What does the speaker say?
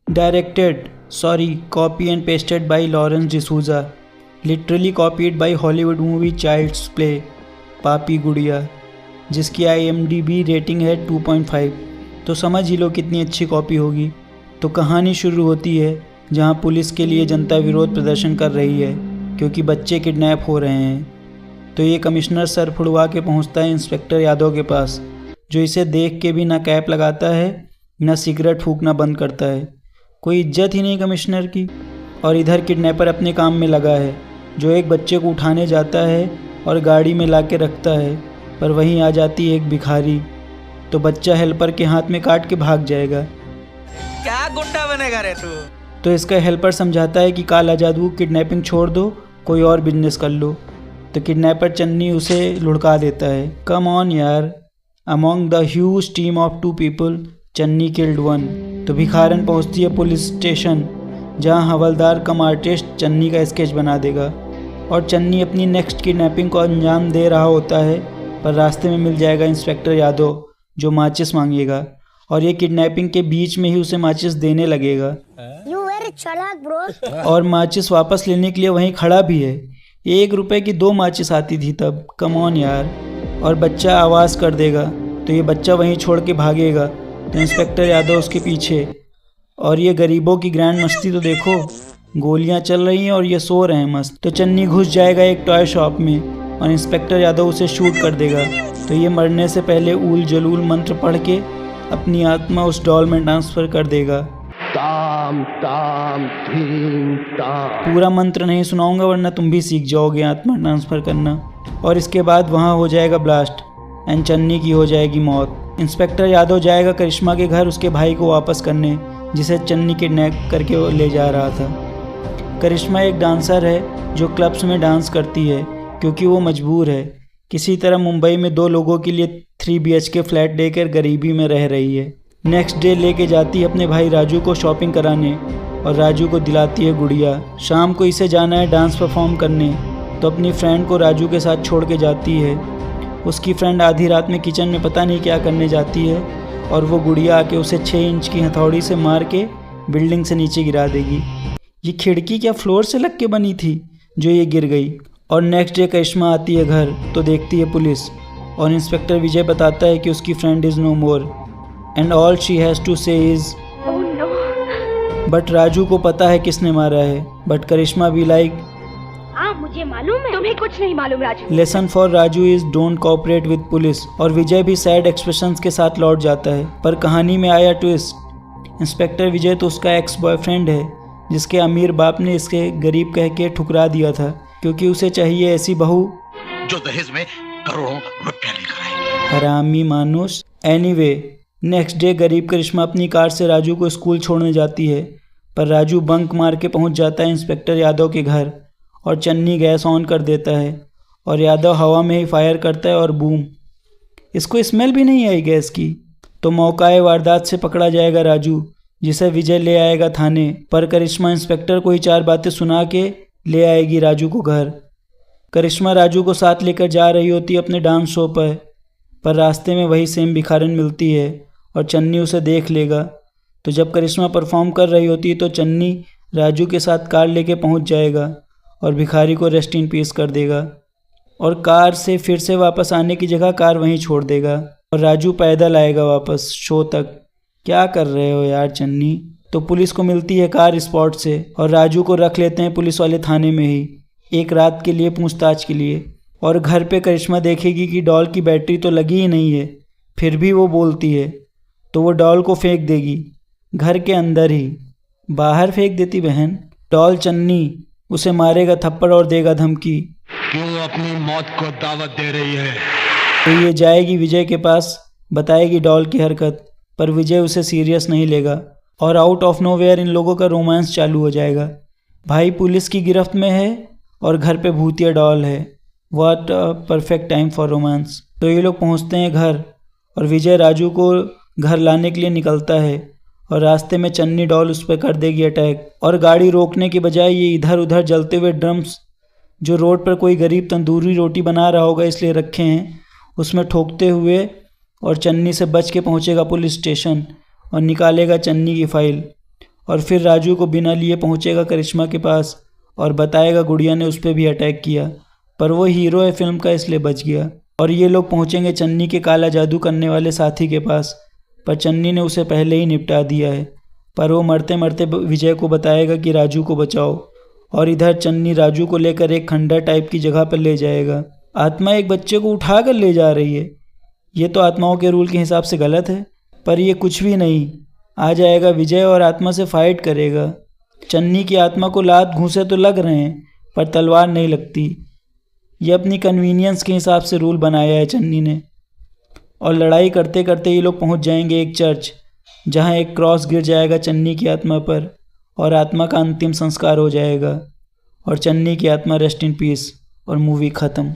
Copy and pasted by Lawrence D'Souza. Literally copied by Hollywood movie Child's Play, पापी गुड़िया, जिसकी IMDb rating है 2.5। तो समझ ही लो कितनी अच्छी कॉपी होगी। तो कहानी शुरू होती है जहां पुलिस के लिए जनता विरोध प्रदर्शन कर रही है क्योंकि बच्चे किडनैप हो रहे हैं। तो ये कमिश्नर सर फुड़वा के पहुंचता है इंस्पेक्टर यादव के पास, जो इसे देख के भी ना कैप लगाता है ना सिगरेट फूंकना बंद करता है। कोई इज्जत ही नहीं कमिश्नर की। और इधर किडनैपर अपने काम में लगा है, जो एक बच्चे को उठाने जाता है और गाड़ी में ला के रखता है, पर वहीं आ जाती है एक भिखारी। तो बच्चा हेल्पर के हाथ में काट के भाग जाएगा। क्या गुंडा बनेगा रे तू? तो इसका हेल्पर समझाता है कि काला जादू, किडनैपिंग छोड़ दो, कोई और बिजनेस कर लो। तो किडनैपर चन्नी उसे लुढ़का देता है। कम ऑन यार, among the huge team of 2 people Channi killed 1। तो भिखारन पहुंचती है पुलिस स्टेशन, जहां हवलदार कम आर्टिस्ट चन्नी का स्केच बना देगा और चन्नी अपनी नेक्स्ट किडनैपिंग को अंजाम दे रहा होता है। पर रास्ते में मिल जाएगा इंस्पेक्टर यादव, जो माचिस मांगेगा और ये किडनैपिंग के बीच में ही उसे माचिस देने लगेगा। चालाक ब्रो। और माचिस वापस लेने के लिए वहीं खड़ा भी है। 1 रुपए की 2 माचिस आती थी तब, कम ऑन यार। और बच्चा आवाज़ कर देगा तो ये बच्चा वहीं छोड़ के भागेगा। तो इंस्पेक्टर यादव उसके पीछे। और ये गरीबों की ग्रैंड मस्ती तो देखो, गोलियां चल रही हैं और ये सो रहे हैं मस्त। तो चन्नी घुस जाएगा एक टॉय शॉप में और इंस्पेक्टर यादव उसे शूट कर देगा। तो ये मरने से पहले ऊल जलूल मंत्र पढ़ के अपनी आत्मा उस डॉल में ट्रांसफ़र कर देगा। ताम ताम धीम ताम। पूरा मंत्र नहीं सुनाऊंगा वरना तुम भी सीख जाओगे आत्मा ट्रांसफ़र करना। और इसके बाद वहाँ हो जाएगा ब्लास्ट एंड चन्नी की हो जाएगी मौत। इंस्पेक्टर यादव जाएगा करिश्मा के घर उसके भाई को वापस करने, जिसे चन्नी किडनैप करके वो ले जा रहा था। करिश्मा एक डांसर है जो क्लब्स में डांस करती है क्योंकि वो मजबूर है। किसी तरह मुंबई में 2 लोगों के लिए 3 BHK फ्लैट लेकर गरीबी में रह रही है। नेक्स्ट डे लेके जाती है अपने भाई राजू को शॉपिंग कराने और राजू को दिलाती है गुड़िया। शाम को इसे जाना है डांस परफॉर्म करने, तो अपनी फ्रेंड को राजू के साथ छोड़ के जाती है। उसकी फ्रेंड आधी रात में किचन में पता नहीं क्या करने जाती है और वो गुड़िया आके उसे 6 इंच की हथौड़ी से मार के बिल्डिंग से नीचे गिरा देगी। ये खिड़की क्या फ्लोर से लग के बनी थी जो ये गिर गई। और नेक्स्ट डे करिश्मा आती है घर तो देखती है पुलिस और इंस्पेक्टर विजय बताता है कि उसकी friend is no more and all she has to say is but Raju को पता है किसने मारा है। बट करिश्मा भी लाइक मुझे मालूम है। तुम्हें कुछ नहीं मालूम Raju. Lesson for Raju is don't cooperate with police. और विजय भी सैड एक्सप्रेशंस के साथ लौट जाता है। पर कहानी में आया ट्विस्ट। इंस्पेक्टर विजय तो उसका एक्स बॉयफ्रेंड है जिसके अमीर बाप ने इसके गरीब कह के ठुकरा दिया था क्योंकि उसे चाहिए ऐसी बहू जो दहेज में करोड़ों रुपया लेकर आए। हरामी मानुस। एनीवे, नेक्स्ट डे गरीब करिश्मा अपनी कार से राजू को स्कूल छोड़ने जाती है, पर राजू बंक मार के पहुंच जाता है इंस्पेक्टर यादव के घर और चन्नी गैस ऑन कर देता है और यादव हवा में ही फायर करता है और बूम, इसको स्मेल भी नहीं आई गैस की। तो मौकाए वारदात से पकड़ा जाएगा राजू, जिसे विजय ले आएगा थाने। पर करिश्मा इंस्पेक्टर को ही 4 बातें सुना के ले आएगी राजू को घर। करिश्मा राजू को साथ लेकर जा रही होती है अपने डांस शो पर रास्ते में वही सेम भिखारन मिलती है और चन्नी उसे देख लेगा। तो जब करिश्मा परफॉर्म कर रही होती है तो चन्नी राजू के साथ कार लेके पहुंच जाएगा और भिखारी को रेस्ट इन पीस कर देगा और कार से फिर से वापस आने की जगह कार वहीं छोड़ देगा और राजू पैदल आएगा वापस शो तक। क्या कर रहे हो यार चन्नी। तो पुलिस को मिलती है कार स्पॉट से और राजू को रख लेते हैं पुलिस वाले थाने में ही एक रात के लिए पूछताछ के लिए। और घर पे करिश्मा देखेगी कि डॉल की बैटरी तो लगी ही नहीं है, फिर भी वो बोलती है तो वो डॉल को फेंक देगी घर के अंदर ही। बाहर फेंक देती बहन। डॉल चन्नी उसे मारेगा थप्पड़ और देगा धमकी। क्यों अपनी मौत को दावत दे रही है? तो ये जाएगी विजय के पास, बताएगी डॉल की हरकत, पर विजय उसे सीरियस नहीं लेगा और आउट ऑफ नोवेयर इन लोगों का रोमांस चालू हो जाएगा। भाई पुलिस की गिरफ्त में है और घर पे भूतिया डॉल है। What a perfect time for romance. तो ये लोग पहुंचते हैं घर और विजय राजू को घर लाने के लिए निकलता है और रास्ते में चन्नी डॉल उस पर कर देगी अटैक। और गाड़ी रोकने के बजाय ये इधर उधर जलते हुए ड्रम्स जो रोड पर कोई गरीब तंदूरी रोटी बना रहा होगा इसलिए रखे हैं, उसमें ठोकते हुए और चन्नी से बच के पहुंचेगा पुलिस स्टेशन और निकालेगा चन्नी की फाइल और फिर राजू को बिना लिए पहुंचेगा करिश्मा के पास और बताएगा गुड़िया ने उस पर भी अटैक किया, पर वो हीरो है फिल्म का इसलिए बच गया। और ये लोग पहुंचेंगे चन्नी के काला जादू करने वाले साथी के पास, पर चन्नी ने उसे पहले ही निपटा दिया है। पर वो मरते मरते विजय को बताएगा कि राजू को बचाओ, और इधर चन्नी राजू को लेकर एक खंडर टाइप की जगह पर ले जाएगा। आत्मा एक बच्चे को उठा कर ले जा रही है, ये तो आत्माओं के रूल के हिसाब से गलत है। पर ये कुछ भी नहीं, आ जाएगा विजय और आत्मा से फाइट करेगा। चन्नी की आत्मा को लात घूंसे तो लग रहे हैं, पर तलवार नहीं लगती। ये अपनी कन्वीनियंस के हिसाब से रूल बनाया है चन्नी ने। और लड़ाई करते करते ये लोग पहुंच जाएंगे एक चर्च, जहां एक क्रॉस गिर जाएगा चन्नी की आत्मा पर और आत्मा का अंतिम संस्कार हो जाएगा और चन्नी की आत्मा रेस्ट इन पीस और मूवी ख़त्म।